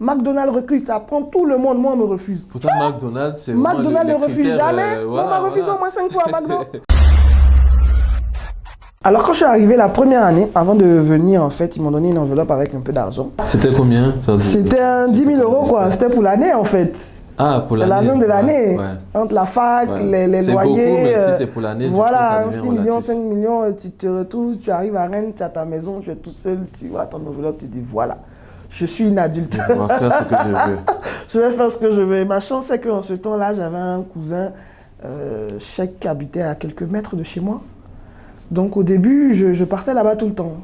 McDonald's recrute, ça prend tout le monde, moi on me refuse. Pourtant, McDonald's, c'est McDonald's ne les refuse critères, jamais. On m'a refusé voilà. au moins 5 fois à McDo. Alors quand je suis arrivé la première année, avant de venir en fait, ils m'ont donné une enveloppe avec un peu d'argent. C'était combien? C'était un 10 000 euros quoi, c'était pour l'année en fait. Ah, pour l'année. L'argent de l'année, Ouais. entre la fac, Ouais. les C'est loyers. beaucoup, mais si c'est pour l'année, voilà, du coup, ça 6 devient millions, relatif. 5 millions, tu te retrouves, tu arrives à Rennes, tu as ta maison, tu es tout seul, tu vois ton enveloppe, tu dis voilà, je suis une adulte. Je vais faire ce que je veux. Je vais faire ce que je veux. Ma chance, c'est qu'en ce temps-là, j'avais un cousin qui habitait à quelques mètres de chez moi. Donc au début, je partais là-bas tout le temps.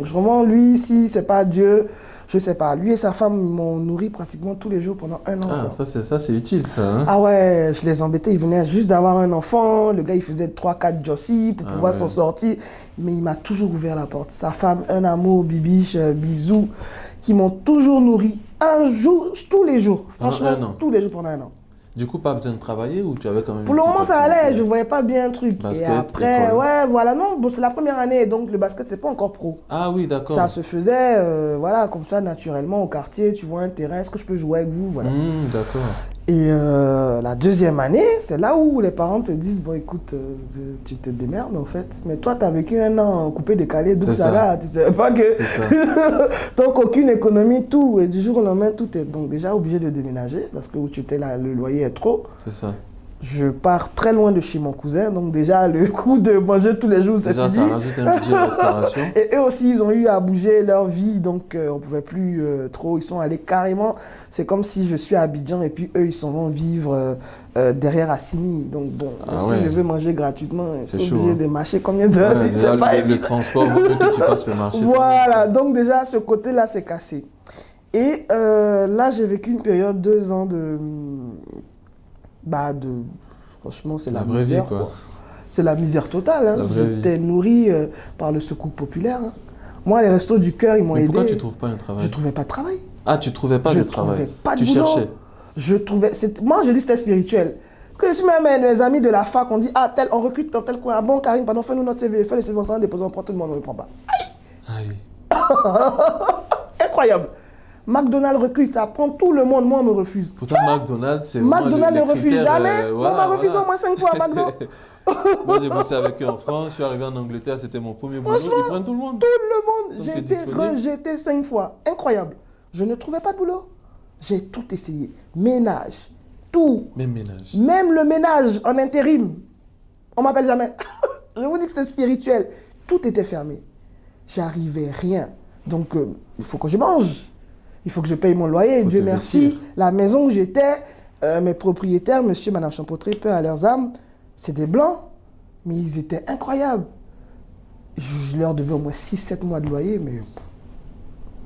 Vraiment, lui, si c'est pas Dieu, je sais pas. Lui et sa femme m'ont nourri pratiquement tous les jours pendant un an. Ah, quoi. ça c'est utile ça. Hein? Ah ouais, je les embêtais. Ils venaient juste d'avoir un enfant. Le gars, il faisait 3-4 jossis pour pouvoir s'en sortir. Mais il m'a toujours ouvert la porte. Sa femme, un amour, bibiche, bisous, qui m'ont toujours nourri. Un jour, tous les jours. Franchement, un an. tous les jours pendant un an. Du coup, pas besoin de travailler ou tu avais quand même Pour le moment, ça allait, je voyais pas bien un truc. Basket, et après, école. ouais, voilà, non, bon, c'est la première année, donc le basket, c'est pas encore pro. Ah oui, d'accord. Ça se faisait, voilà, comme ça, naturellement, au quartier, tu vois un terrain, est-ce que je peux jouer avec vous, voilà. D'accord. Et la deuxième année, c'est là où les parents te disent, bon, écoute, tu te démerdes, en fait. Mais toi, tu as vécu un an coupé, décalé, donc ça va, tu sais pas que... Donc, aucune économie, tout, et du jour au lendemain, tout est donc déjà obligé de déménager, parce que où tu étais là, le loyer est trop. C'est ça. Je pars très loin de chez mon cousin, donc déjà le coup de manger tous les jours, c'est fini. Déjà, ça rajoute un budget de restauration. Et eux aussi, ils ont eu à bouger leur vie, donc on ne pouvait plus trop. Ils sont allés carrément, c'est comme si je suis à Abidjan et puis eux, ils s'en vont vivre derrière Assini. Donc bon, si je veux manger gratuitement, ils sont obligés de marcher combien d'heures. Le transport, vaut mieux que tu fasses le marché. Voilà, donc déjà, ce côté-là, c'est cassé. Et là, j'ai vécu une période, 2 ans franchement, c'est la vraie misère, vie, quoi. C'est la misère totale. Hein. J'étais nourri par le secours populaire. Hein. Moi, les restos du cœur, ils m'ont aidé. Pourquoi tu ne trouves pas un travail? Je ne trouvais pas de travail. Ah, tu ne trouvais pas de travail? Pas de tu boulot. Cherchais? Moi, je dis que c'était spirituel. Que je suis même mes amis de la fac, on dit, ah, on recrute dans tel coin. Ah bon, Karim, pardon, fais-nous notre CV. Fais le CV, on s'en dépose, on prend tout le monde, on ne le prend pas. Aïe. Incroyable. McDonald's recrute, ça prend tout le monde, moi on me refuse. Pourtant McDonald's, c'est McDonald's ne refuse jamais. Voilà, on m'a refusé au moins 5 fois à McDo. Moi j'ai bossé avec eux en France, je suis arrivé en Angleterre, c'était mon premier boulot, ils prennent tout le monde. Tout le monde, j'ai été rejeté 5 fois. Incroyable. Je ne trouvais pas de boulot. J'ai tout essayé. Ménage, tout. Même ménage. Même le ménage en intérim. On m'appelle jamais. Je vous dis que c'est spirituel. Tout était fermé. J'arrivais rien. Donc il faut que je mange. Il faut que je paye mon loyer. Dieu merci. La maison où j'étais, mes propriétaires, monsieur et madame Champotré, peu à leurs âmes, c'est des blancs. Mais ils étaient incroyables. Je leur devais au moins 6-7 mois de loyer, mais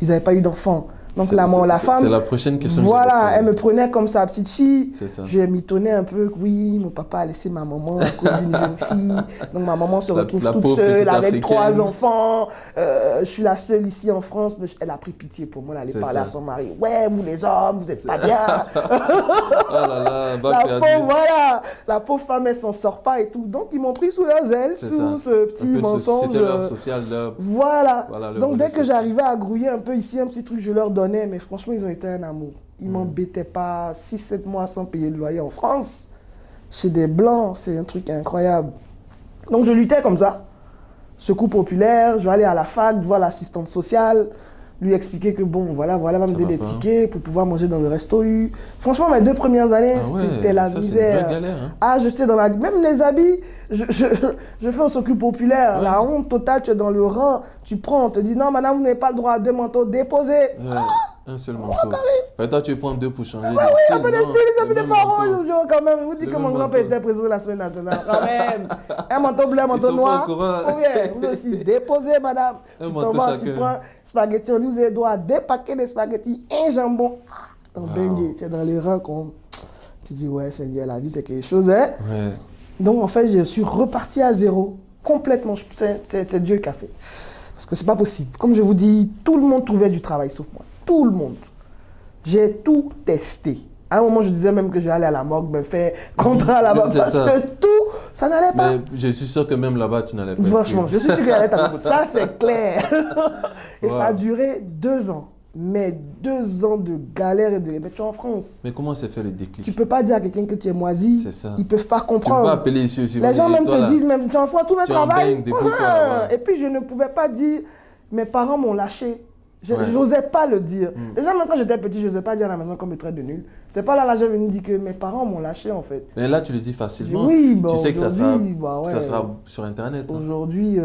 ils n'avaient pas eu d'enfants. Donc la femme, c'est la prochaine question. Voilà, elle me prenait comme sa petite fille. Ça. Je m'étonnais un peu. Oui, mon papa a laissé ma maman à cause d'une jeune fille. Donc ma maman se retrouve toute seule avec 3 enfants. Je suis la seule ici en France. Mais elle a pris pitié pour moi. Elle allait parler à son mari. Ouais, vous les hommes, vous n'êtes pas bien. Oh là là, la pauvre femme, elle s'en sort pas et tout. Donc ils m'ont pris sous leurs ailes, sous ce petit mensonge. C'était leur social. Voilà. Donc dès que j'arrivais à grouiller un peu ici, un petit truc, je leur donnais. Mais franchement, ils ont été un amour. Ils m'embêtaient pas 6-7 mois sans payer le loyer en France. Chez des Blancs, c'est un truc incroyable. Donc, je luttais comme ça. Secours populaire, je vais aller à la fac, voir l'assistante sociale, lui expliquer que bon, voilà, va me donner des tickets pour pouvoir manger dans le resto U. Franchement, mes 2 premières années, c'était la misère. C'est une vraie galère, hein. Ah, j'étais dans la... Même les habits, je fais un secours populaire. Ouais. La honte totale, tu es dans le rang, tu prends, on te dit non, madame, vous n'avez pas le droit à 2 manteaux, déposez. Ouais. Un seul manteau. Et toi, tu prends 2 pour changer. Oui, un peu de style, un peu de pharaon. Quand même, je vous dis que mon grand-père était président de la semaine nationale. Quand même. Un manteau bleu, un manteau noir. Vous aussi, déposez, madame. Tu prends spaghetti, on dit vous avez droit à 2 paquets de spaghetti, un jambon. Tu es dans les rangs. Tu dis, ouais, Seigneur, la vie, c'est quelque chose. Hein? Ouais. Donc, en fait, je suis reparti à zéro. Complètement. C'est Dieu qui a fait. Parce que c'est pas possible. Comme je vous dis, tout le monde trouvait du travail sauf moi. Tout le monde. J'ai tout testé. À un moment, je disais même que j'allais à la morgue me faire contrat là-bas parce que tout, ça n'allait pas. Mais je suis sûr que même là-bas, tu n'allais pas. Franchement, je suis sûr que j'allais t'avoir. Ça, c'est clair. Et ça a duré 2 ans. Mais 2 ans de galère et de les mettre en France. Mais comment s'est fait le déclic? Tu peux pas dire à quelqu'un que tu es moisi. C'est ça. Ils peuvent pas Tu peux comprendre. pas appeler ici aussi. Les gens même te disent, même, tu en feras tout le Tu en travail. baignes, débrouille-toi, voilà. Et puis je ne pouvais pas dire, mes parents m'ont lâché. Je Ouais. n'osais pas le dire. Déjà, même quand j'étais petit, je n'osais pas dire à la maison qu'on me traite de nul. C'est pas là, je viens de dire que mes parents m'ont lâché en fait. Mais là, tu le dis facilement. Oui, bah, tu sais que ça sera, aujourd'hui, bah, ouais. ça sera sur Internet. Hein. Aujourd'hui,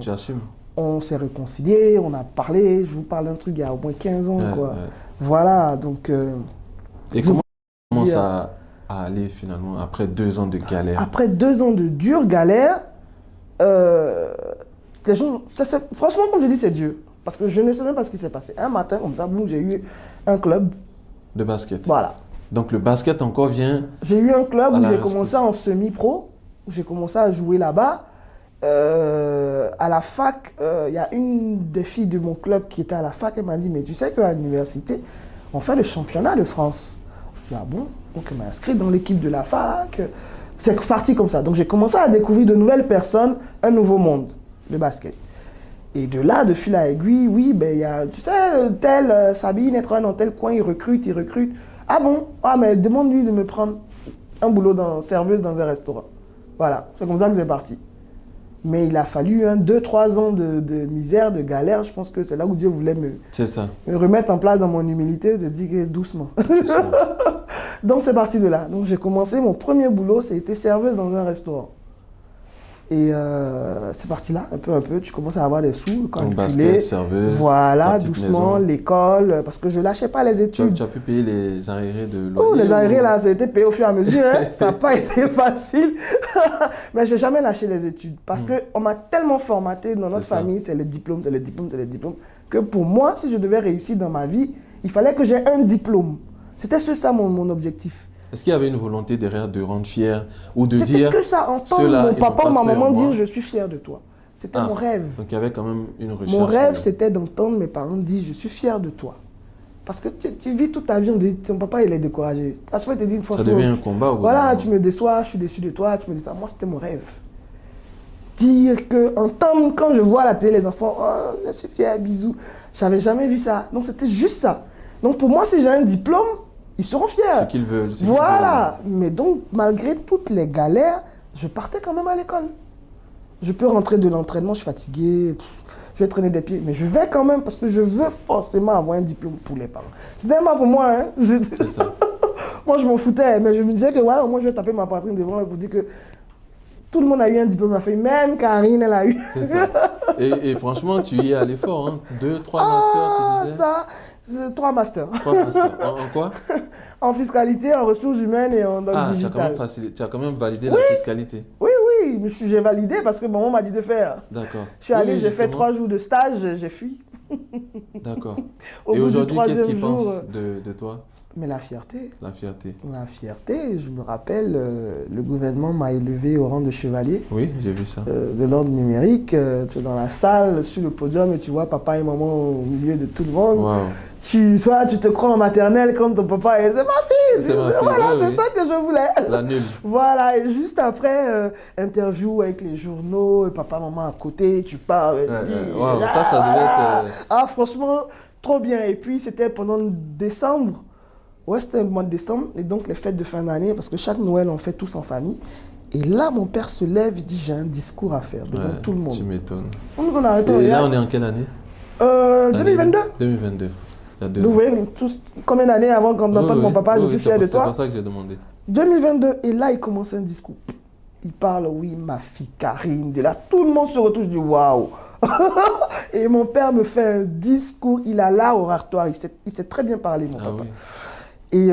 Tu assumes. on s'est réconciliés, on a parlé. Je vous parle d'un truc il y a au moins 15 ans. Ouais, Quoi. ouais. Voilà, donc... Et je comment tu commences dire- à aller finalement après 2 ans de galère? Après 2 ans de dure galère, les choses, franchement, comme je dis, c'est Dieu. Parce que je ne sais même pas ce qui s'est passé. Un matin, comme ça, boum, j'ai eu un club. De basket. Voilà. Donc le basket encore vient. J'ai eu un club À où la j'ai rescousse. commencé en semi-pro, où j'ai commencé à jouer là-bas. À la fac, il y a une des filles de mon club qui était à la fac, elle m'a dit, mais tu sais qu'à l'université, on fait le championnat de France. Je dis, ah bon? Donc elle m'a inscrit dans l'équipe de la fac. C'est parti comme ça. Donc j'ai commencé à découvrir de nouvelles personnes, un nouveau monde de basket. Et de là, de fil à aiguille, oui, ben, il y a, tu sais, tel Sabine, elle travaille dans tel coin, il recrute. Ah bon? Ah, mais demande-lui de me prendre un boulot serveuse dans un restaurant. Voilà, c'est comme ça que c'est parti. Mais il a fallu 2-3 ans de misère, de galère. Je pense que c'est là où Dieu voulait C'est ça. me remettre en place dans mon humilité, de dire que doucement. Donc c'est parti de là. Donc j'ai commencé, mon premier boulot, c'était serveuse dans un restaurant. Et c'est parti là, un peu, tu commences à avoir des sous, quand Donc basket, serveuse. voilà, ta petite doucement, maison. l'école, parce que je lâchais pas les Tu études. as pu payer les arriérés de loyer? Oh, les arriérés ou- là, ça a été payé au fur et à mesure, hein. Ça n'a pas été facile. Mais je n'ai jamais lâché les études, parce qu'on m'a tellement formaté dans notre C'est ça. famille, c'est les diplômes, que pour moi, si je devais réussir dans ma vie, il fallait que j'ai un diplôme. C'était ça mon objectif. Est-ce qu'il y avait une volonté derrière de rendre fier ou de C'était dire que ça, entendre ceux-là, mon ils n'ont papa pas ou ma cru en maman moi. dire « je suis fier de toi ». C'était Ah. mon rêve. Donc il y avait quand même une recherche. Mon rêve, c'était d'entendre mes parents dire « je suis fier de toi ». Parce que tu vis toute ta vie, on dit ton papa il est découragé. À chaque fois, il te dit une fois Ça devient un combat. au bout d'un voilà, moment. tu me déçois, je suis déçu de toi, tu me dis ça. Moi, c'était mon rêve. Dire que, entendre quand je vois à la télé les enfants, oh, je suis fier, bisous. J'avais jamais vu ça. Donc, c'était juste ça. Donc, pour moi, si j'ai un diplôme, ils seront fiers. Ce qu'ils veulent. ce qu'ils Voilà. Mais donc, malgré toutes les galères, je partais quand même à l'école. Je peux rentrer de l'entraînement, je suis fatigué, je vais traîner des pieds, mais je vais quand même parce que je veux forcément avoir un diplôme pour les parents. C'était pas pour moi, hein. veulent. C'est ça. Moi, je m'en foutais, mais je me disais que voilà, moi, je vais taper ma poitrine devant et pour dire que tout le monde a eu un diplôme, même Karine, elle a eu. C'est ça. Et franchement, tu y es allé fort. Hein. 2, 3 Ah, masters, tu disais. ça, 3 masters. 3 masters. En quoi? En fiscalité, en ressources humaines et dans le Ah, digital. tu as quand même validé la fiscalité. Oui, oui, mais j'ai validé parce que maman m'a dit de faire. D'accord. Je suis allée, Oui, j'ai fait justement. 3 jours de stage, j'ai fui. D'accord. Au Et bout du aujourd'hui, qu'est-ce 3e qu'ils jour, pensent de toi? Mais la fierté. La fierté. La fierté, je me rappelle, le gouvernement m'a élevé au rang de chevalier Oui, j'ai vu ça. de l'ordre numérique. Tu es dans la salle, sur le podium, et tu vois papa et maman au milieu de tout le monde. Waouh. Tu te crois en maternelle comme ton papa et c'est ma fille. C'est ma fille, Voilà, oui, c'est oui. ça que je voulais. La nulle. Voilà, et juste après, interview avec les journaux, le papa, maman à côté, tu parles. Waouh, ça devait être. Ah, franchement, trop bien. Et puis, c'était pendant décembre. Ouais, c'était le mois de décembre. Et donc, les fêtes de fin d'année, parce que chaque Noël, on fait tous en famille. Et là, mon père se lève, il dit, j'ai un discours à faire devant tout le monde. Tu m'étonnes. On a arrêté, Et là, on est en quelle année? 2022. 2022. Il y a 2 Vous ans. voyez, combien d'années avant qu'on entende mon papa, je suis fier de C'est toi. pour ça que j'ai demandé. 2022, et là, il commence un discours. Il parle, oui, ma fille Karine, de là, tout le monde se retrouve, je dis, waouh. Et mon père me fait un discours, il a l'art oratoire, il sait très bien parler, mon Ah papa. oui. Et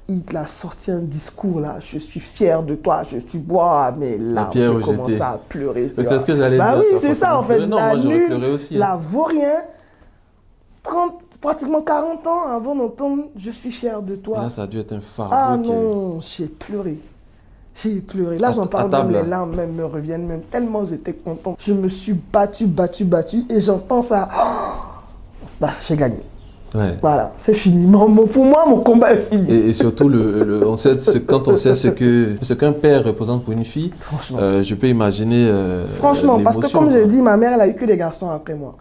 il a sorti un discours, là, je suis fier de toi, je suis, waouh, mais là, pierre je au commence jeté. à pleurer. je dis, C'est ce que j'allais bah dire. oui, toi, c'est ça, en fait, forcément. Non, la moi, j'aurais nulle, pleuré aussi. la vaurien, 30, pratiquement 40 ans avant d'entendre « Je suis fier de Et toi ». là, ça a dû être un fardeau. Ah qui est- non, j'ai pleuré. J'ai pleuré. Là, À- j'en à parle, même table. les larmes même me reviennent, même tellement j'étais content. Je me suis battu, et j'entends ça. Bah, j'ai gagné. Ouais. Voilà, c'est fini. Pour moi, mon combat est fini. Et surtout, on sait quand on sait ce qu'un père représente pour une fille, Franchement. je peux imaginer. Franchement, parce que l'émotion, comme j'ai quoi. dit, ma mère, elle a eu que des garçons après moi.